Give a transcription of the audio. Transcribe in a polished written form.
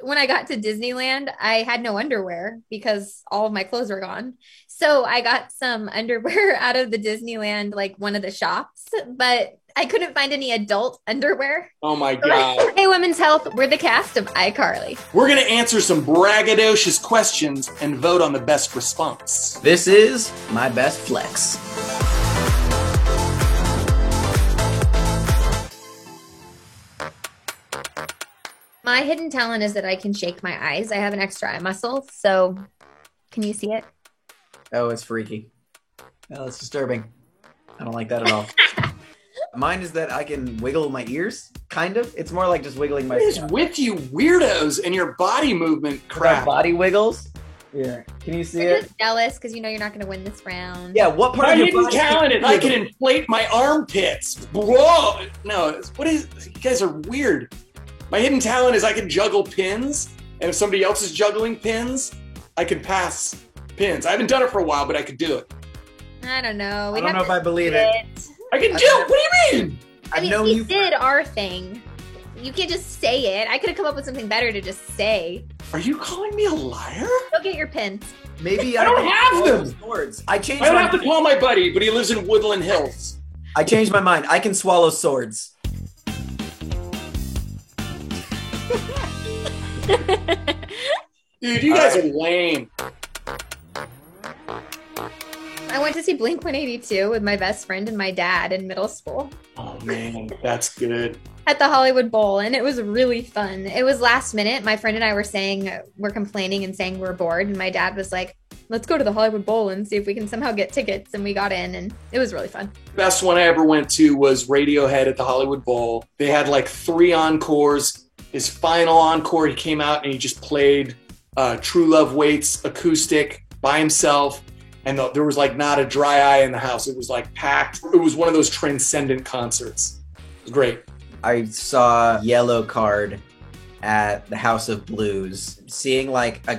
when I got to Disneyland, I had no underwear because all of my clothes were gone. So I got some underwear out of the Disneyland, like one of the shops, but I couldn't find any adult underwear. Oh my God. Hey, Women's Health, we're the cast of iCarly. We're going to answer some braggadocious questions and vote on the best response. This is my best flex. My hidden talent is that I can shake my eyes. I have an extra eye muscle, so can you see it? Oh, it's freaky. Oh, it's disturbing. I don't like that at all. Mine is that I can wiggle my ears, kind of. It's more like just wiggling my... What is with you weirdos and your body movement crap? Body wiggles? Yeah. Can you see You're it? just jealous because you know you're not going to win this round. Yeah, what part My of your hidden body... talent is I can inflate my armpits. Whoa! No, what is... You guys are weird. My hidden talent is I can juggle pins, and if somebody else is juggling pins, I can pass pins. I haven't done it for a while, but I could do it. I don't know. I don't know if I believe it. I can do it! What do you mean? I mean, we did our thing. You can't just say it. I could have come up with something better to just say. Are you calling me a liar? Go get your pins. Maybe I don't have them. Swords. I don't have to call my buddy, but he lives in Woodland Hills. I changed my mind. I can swallow swords. Dude, you guys are lame. I went to see Blink-182 with my best friend and my dad in middle school. Oh man, that's good. At the Hollywood Bowl, and it was really fun. It was last minute. My friend and I were complaining and saying we're bored, and my dad was like, let's go to the Hollywood Bowl and see if we can somehow get tickets, and we got in, and it was really fun. Best one I ever went to was Radiohead at the Hollywood Bowl. They had like 3 encores. His final encore, he came out and he just played True Love Waits acoustic by himself. And there was like not a dry eye in the house. It was like packed. It was one of those transcendent concerts. It was great. I saw Yellow Card at the House of Blues, seeing like a